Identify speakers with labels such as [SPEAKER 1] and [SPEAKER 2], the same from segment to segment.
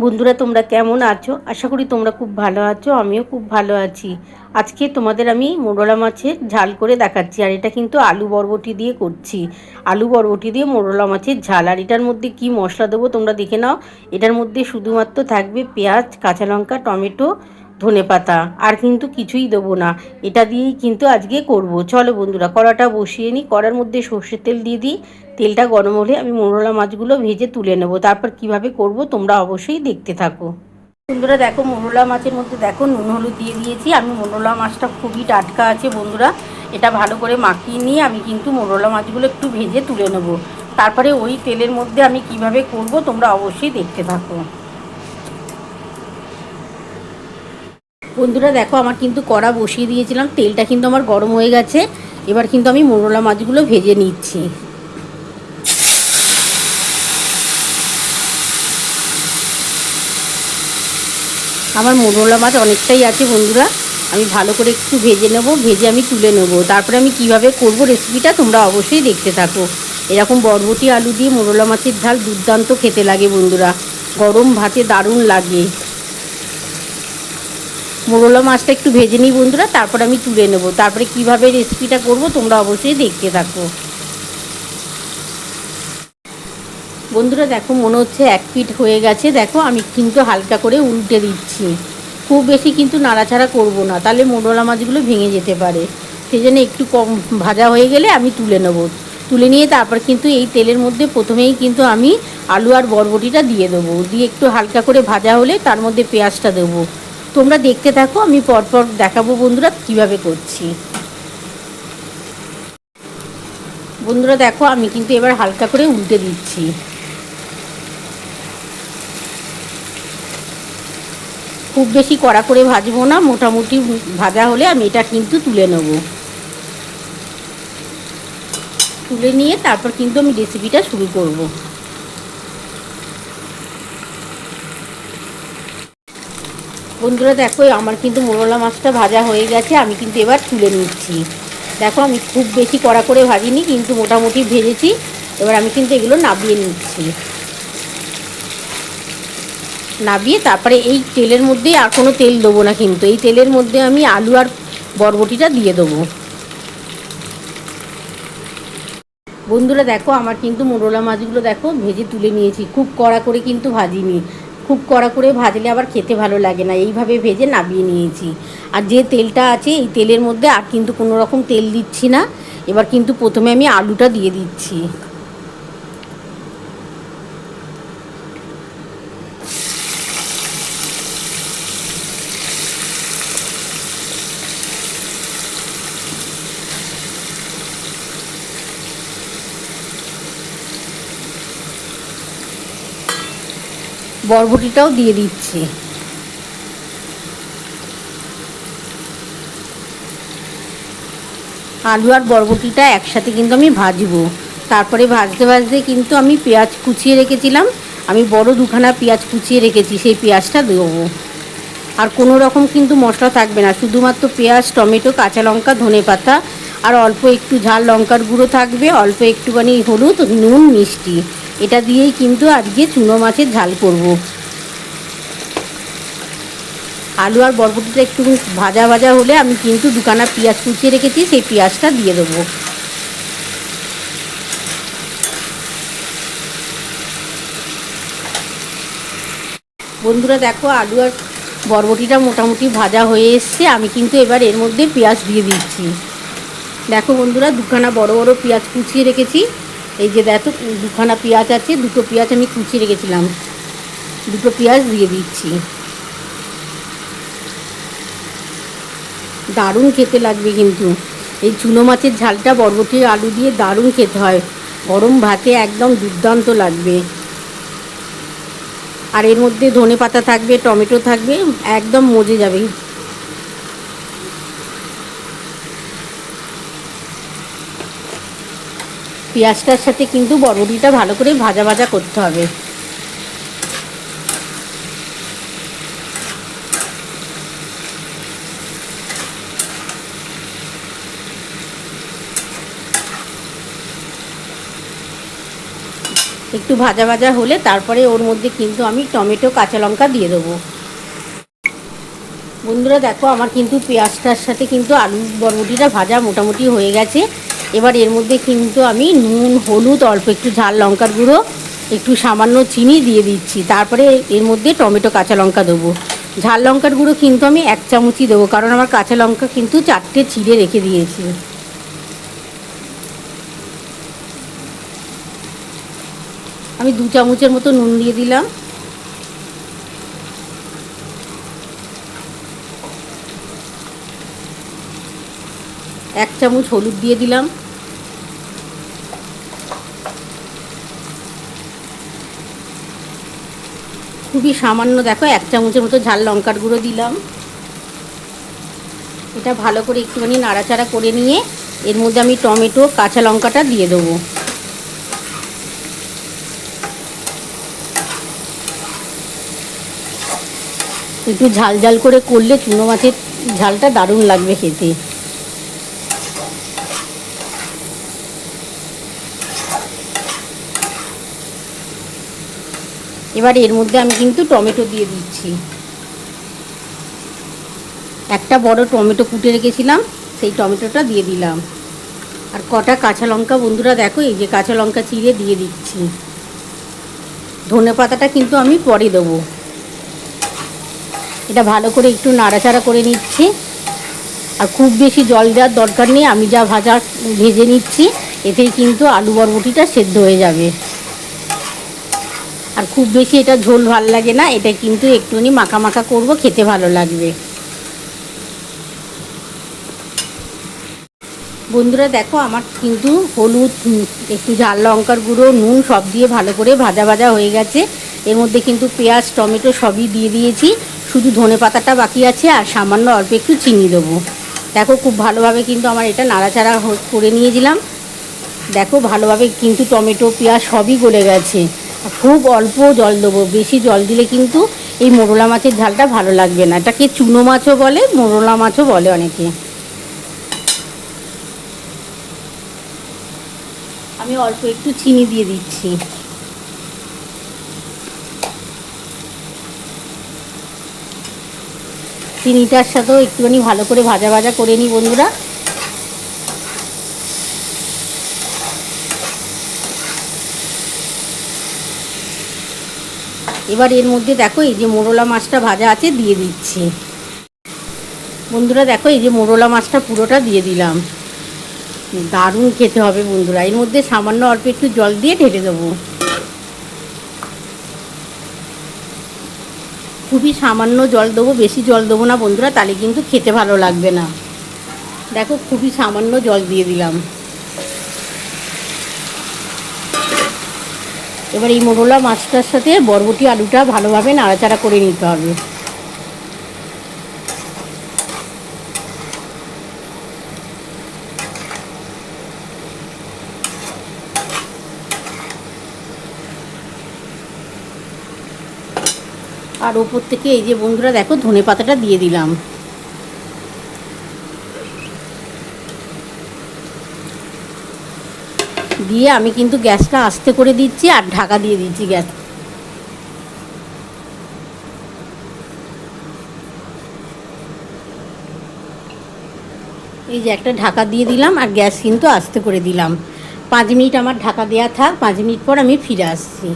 [SPEAKER 1] বন্ধুরা তোমরা কেমন আছো? আশা করি তোমরা খুব ভালো আছো, আমিও খুব ভালো আছি। আজকে তোমাদের আমি মোরলা মাছের ঝাল করে দেখাচ্ছি, আর এটা কিন্তু আলু বরবটি দিয়ে করছি। আলু বরবটি দিয়ে মোরলা মাছের ঝাল। আর এটার মধ্যে কি মশলা দেবো তোমরা দেখে নাও। এটার মধ্যে শুধুমাত্র থাকবে পেঁয়াজ, কাঁচা লঙ্কা, টমেটো, ধনেপাতা, আর কিন্তু কিছুই দেবো না। এটা দিয়েই কিন্তু আজকে করব। চলো বন্ধুরা কড়াটা বসিয়ে নিই। কড়ার মধ্যে সর্ষের তেল দিয়ে দিই। তেলটা গরম হলে আমি মোরলা মাছগুলো ভেজে তুলে নেব। তারপর কিভাবে করব তোমরা অবশ্যই দেখতে থাকো। বন্ধুরা দেখো, মোরলা মাছের মধ্যে দেখো নুন হলুদ দিয়ে দিয়েছি। আমি মোরলা মাছটা খুবই টাটকা আছে বন্ধুরা। এটা ভালো করে মাখিয়ে নিয়ে আমি কিন্তু মোরলা মাছগুলো একটু ভেজে তুলে নেব। তারপরে ওই তেলের মধ্যে আমি কিভাবে করব তোমরা অবশ্যই দেখতে থাকো। বন্ধুরা দেখো, আমার কিন্তু কড়া বসিয়ে দিয়েছিলাম, তেলটা কিন্তু আমার গরম হয়ে গেছে। এবার কিন্তু আমি মোরলা মাছগুলো ভেজে নিচ্ছি। আমার মোরলা মাছ অনেকটাই আছে বন্ধুরা। আমি ভালো করে একটু ভেজে নেব, ভেজে আমি তুলে নেব। তারপরে আমি কিভাবে করব রেসিপিটা তোমরা অবশ্যই দেখতে থাকো। এরকম বরবটি আলু দিয়ে মোরলা মাছের ঝাল দুর্দান্ত খেতে লাগে বন্ধুরা, গরম ভাতে দারুণ লাগে। মোরলা মাছটা একটু ভেজে নিই বন্ধুরা, তারপর আমি তুলে নেব। তারপরে কিভাবে রেসিপিটা করব তোমরা অবশ্যই দেখতে থাকো। বন্ধুরা দেখো, মনে হচ্ছে এক পিঠ হয়ে গেছে। দেখো আমি কিন্তু হালকা করে উল্টে দিচ্ছি। খুব বেশি কিন্তু নাড়াচাড়া করব না, তাহলে মোরলা মাছগুলো ভেঙে যেতে পারে। সেই জন্য একটু কম ভাজা হয়ে গেলে আমি তুলে নেব। তুলে নিয়ে তারপর কিন্তু এই তেলের মধ্যে প্রথমেই কিন্তু আমি আলু আর বরবটিটা দিয়ে দেবো। দিয়ে একটু হালকা করে ভাজা হলে তার মধ্যে পেঁয়াজটা দেবো। তোমরা দেখতে থাকো, আমি পরপর দেখাবো বন্ধুরা কীভাবে করছি। বন্ধুরা দেখো, আমি কিন্তু এবার হালকা করে উল্টে দিচ্ছি। খুব বেশি কড়া করে ভাজবো না, মোটামুটি ভাজা হলে আমি এটা কিন্তু তুলে নেব। তুলে নিয়ে তারপর কিন্তু আমি রেসিপিটা শুরু করব। বন্ধুরা দেখো, আমার কিন্তু মোরলা মাছটা ভাজা হয়ে গেছে। আমি কিন্তু এবার তুলে নিচ্ছি। দেখো আমি খুব বেশি কড়া করে ভাজিনি, কিন্তু মোটামুটি ভেজেছি। এবার আমি কিন্তু এগুলো নাবিয়ে নিচ্ছি। নাবিয়ে তারপরে এই তেলের মধ্যেই, আর কোনো তেল দেবো না, কিন্তু এই তেলের মধ্যে আমি আলু আর বরবটিটা দিয়ে দেবো। বন্ধুরা দেখো, আমার কিন্তু মোরলা মাছগুলো দেখো ভেজে তুলে নিয়েছি। খুব কড়া করে কিন্তু ভাজিনি। খুব কড়া করে ভাজলে আবার খেতে ভালো লাগে না। এইভাবে ভেজে নামিয়ে নিয়েছি। আর যে তেলটা আছে এই তেলের মধ্যে আর কিন্তু কোনো রকম তেল দিচ্ছি না। এবার কিন্তু প্রথমে আমি আলুটা দিয়ে দিচ্ছি। বরবটিটাও দিয়ে দিচ্ছি। আলু আর বরবটিটা একসাথে কিন্তু আমি ভাজবো। তারপরে ভাজতে ভাজতে কিন্তু আমি পেঁয়াজ কুচিয়ে রেখেছিলাম। আমি বড় দুখানা পেঁয়াজ কুচিয়ে রেখেছি, সেই পেঁয়াজটা দেবো। আর কোনো রকম কিন্তু মশলা থাকবে না, শুধুমাত্র পেঁয়াজ, টমেটো, কাঁচা লঙ্কা, ধনেপাতা, আর অল্প একটু ঝাল লঙ্কার গুঁড়ো থাকবে, অল্প একটুখানি হলুদ, নুন, মিষ্টি। এটা দিয়েই কিন্তু আজকে চুনো মাছের ঝাল করব। আলু আর বরবটিটা একটু ভাজা ভাজা হলে আমি কিন্তু দুখানা পেঁয়াজ কুচিয়ে রেখেছি, সেই পেঁয়াজটা দিয়ে দেবো। বন্ধুরা দেখো, আলু আর বরবটিটা মোটামুটি ভাজা হয়ে এসছে। আমি কিন্তু এবার এর মধ্যে পেঁয়াজ দিয়ে দিচ্ছি। দেখো বন্ধুরা, দুখানা বড় বড় পেঁয়াজ কুচিয়ে রেখেছি। এই যে দেখো, দুখানা পেঁয়াজ আছে, দুটো পেঁয়াজ আমি কুচিয়ে রেখেছিলাম, দুটো পেঁয়াজ দিয়ে দিচ্ছি। দারুণ খেতে লাগবে কিন্তু এই চুনো মাছের ঝালটা বরবটি আলু দিয়ে দারুণ খেতে হয়। গরম ভাতে একদম দুর্দান্ত লাগবে। আর এর মধ্যে ধনেপাতা থাকবে, টমেটো থাকবে, একদম মজে যাবে। পেঁয়াজটার সাথে কিন্তু বরবটিটা ভালো করে ভাজা ভাজা করতে হবে। একটু ভাজা ভাজা হলে তারপরে ওর মধ্যে কিন্তু আমি টমেটো কাঁচা লঙ্কা দিয়ে দেবো। বন্ধুরা দেখো আমার কিন্তু পেঁয়াজটার সাথে কিন্তু আলু বরবটিটা ভাজা মোটামুটি হয়ে গেছে। এবার এর মধ্যে কিন্তু আমি নুন, হলুদ, অল্প একটু ঝাল লঙ্কার গুঁড়ো, একটু সামান্য চিনি দিয়ে দিচ্ছি। তারপরে এর মধ্যে টমেটো কাঁচা লঙ্কা দেবো। ঝাল লঙ্কার গুঁড়ো কিন্তু আমি 1 চামচই দেবো, কারণ আমার কাঁচা লঙ্কা কিন্তু 4টে চিড়ে রেখে দিয়েছি। আমি 2 চামচের মতো নুন দিয়ে দিলাম। এক চামচ হলুদ দিয়ে দিলাম। খুবই সামান্য দেখো 1 চামচের মতো ঝাল লঙ্কার গুঁড়ো দিলাম। এটা ভালো করে একটুখানি নাড়াচাড়া করে নিয়ে এর মধ্যে আমি টমেটো কাঁচা লঙ্কাটা দিয়ে দেবো। একটু ঝাল ঝাল করে করলে চুনো মাছের ঝালটা দারুণ লাগবে খেতে। এবার এর মধ্যে আমি কিন্তু টমেটো দিয়ে দিচ্ছি। একটা বড় টমেটো কুটে রেখেছিলাম, সেই টমেটোটা দিয়ে দিলাম। আর কটা কাঁচা লঙ্কা বন্ধুরা দেখো, এই যে কাঁচা লঙ্কা চিড়ে দিয়ে দিচ্ছি। ধনে পাতাটা কিন্তু আমি পরে দেবো। এটা ভালো করে একটু নাড়াচাড়া করে নিচ্ছি। আর খুব বেশি জল দেওয়ার দরকার নেই, আমি যা ভেজে নিচ্ছি এতেই কিন্তু আলু বরবটিটা সেদ্ধ হয়ে যাবে। আর খুব বেশি এটা ঝোল ভাল লাগে না, এটা কিন্তু একটুখানি মাখা মাখা করবো, খেতে ভালো লাগবে। বন্ধুরা দেখো আমার কিন্তু হলুদ, একটু ঝাল লঙ্কার গুঁড়ো, নুন সব দিয়ে ভালো করে ভাজা ভাজা হয়ে গেছে। এর মধ্যে কিন্তু পেঁয়াজ, টমেটো সবই দিয়ে দিয়েছি, শুধু ধনে পাতাটা বাকি আছে। আর সামান্য অল্প একটু চিনি দেবো। দেখো খুব ভালোভাবে কিন্তু আমার এটা নাড়াচাড়া করে নিয়েছিলাম। দেখো ভালোভাবে কিন্তু টমেটো, পেঁয়াজ সবই গলে গেছে। খুব অল্প জল দেবো, বেশি জল দিলে কিন্তু এই মোরলা মাছের ঝালটা ভালো লাগবে না। এটাকে চুনো মাছও বলে, মোরলা মাছও বলে অনেকে। আমি অল্প একটু চিনি দিয়ে দিচ্ছি। চিনিটার সাথেও একটুখানি ভালো করে ভাজা ভাজা করে নিই বন্ধুরা। এবার এর মধ্যে দেখো এই যে মোরলা মাছটা ভাজা আছে দিয়ে দিচ্ছি। বন্ধুরা দেখো এই যে মোরলা মাছটা পুরোটা দিয়ে দিলাম। দারুণ খেতে হবে বন্ধুরা। এর মধ্যে সামান্য অল্প একটু জল দিয়ে ঢেলে দেবো। খুবই সামান্য জল দেবো, বেশি জল দেবো না বন্ধুরা, তাহলে কিন্তু খেতে ভালো লাগবে না। দেখো খুবই সামান্য জল দিয়ে দিলাম। এবার এই মোরলা মাছটার সাথে বরবটি আলুটা ভালোভাবে নাড়াচাড়া করে নিতে হবে। আর ওপর থেকে এই যে বন্ধুরা দেখো ধনে পাতাটা দিয়ে দিলাম। দিয়ে আমি কিন্তু গ্যাসটা আস্তে করে দিচ্ছি আর ঢাকা দিয়ে দিচ্ছি গ্যাস। এই যে একটা ঢাকা দিয়ে দিলাম আর গ্যাস কিন্তু আস্তে করে দিলাম। 5 মিনিট আমার ঢাকা দেওয়া থাক, 5 মিনিট পর আমি ফিরে আসছি।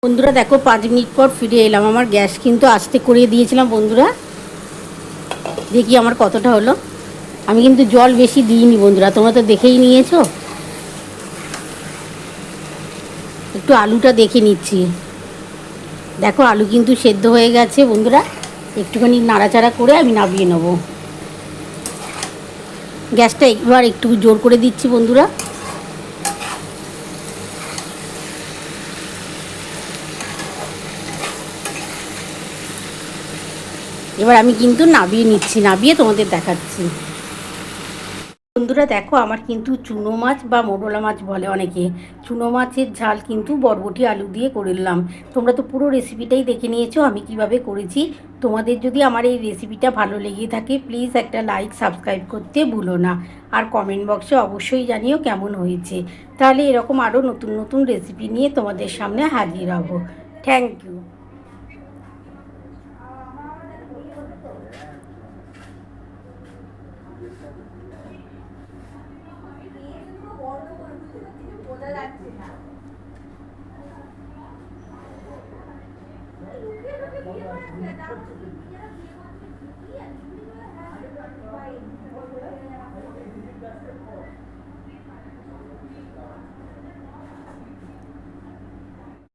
[SPEAKER 1] বন্ধুরা দেখো 5 মিনিট পর ফিরে এলাম। আমার গ্যাস কিন্তু আস্তে করে দিয়েছিলাম বন্ধুরা। দেখি আমার কতটা হলো। আমি কিন্তু জল বেশি দিইনি বন্ধুরা, তোমরা তো দেখেই নিয়েছো। একটু আলুটা দেখে নিচ্ছি। দেখো আলু কিন্তু সেদ্ধ হয়ে গেছে বন্ধুরা। একটুখানি নাড়াচাড়া করে আমি নামিয়ে নেব। গ্যাসটা একবার একটু জোর করে দিচ্ছি বন্ধুরা। এবার আমি কিন্তু নামিয়ে নিচ্ছি, নামিয়ে তোমাদের দেখাচ্ছি। বন্ধুরা দেখো, আমার কিন্তু চুনো মাছ বা মোরলা মাছ বলে অনেকে, চুনো মাছের ঝাল কিন্তু বরবটি আলু দিয়ে করলাম। তোমরা তো পুরো রেসিপিটাই দেখে নিয়েছো আমি কিভাবে করেছি। তোমাদের যদি আমার এই রেসিপিটা ভালো লেগে থাকে প্লিজ একটা লাইক সাবস্ক্রাইব করতে ভুলো না। আর কমেন্ট বক্সে অবশ্যই জানিও কেমন হয়েছে। তাহলে এরকম আরও নতুন নতুন রেসিপি নিয়ে তোমাদের সামনে হাজির হব। Thank you.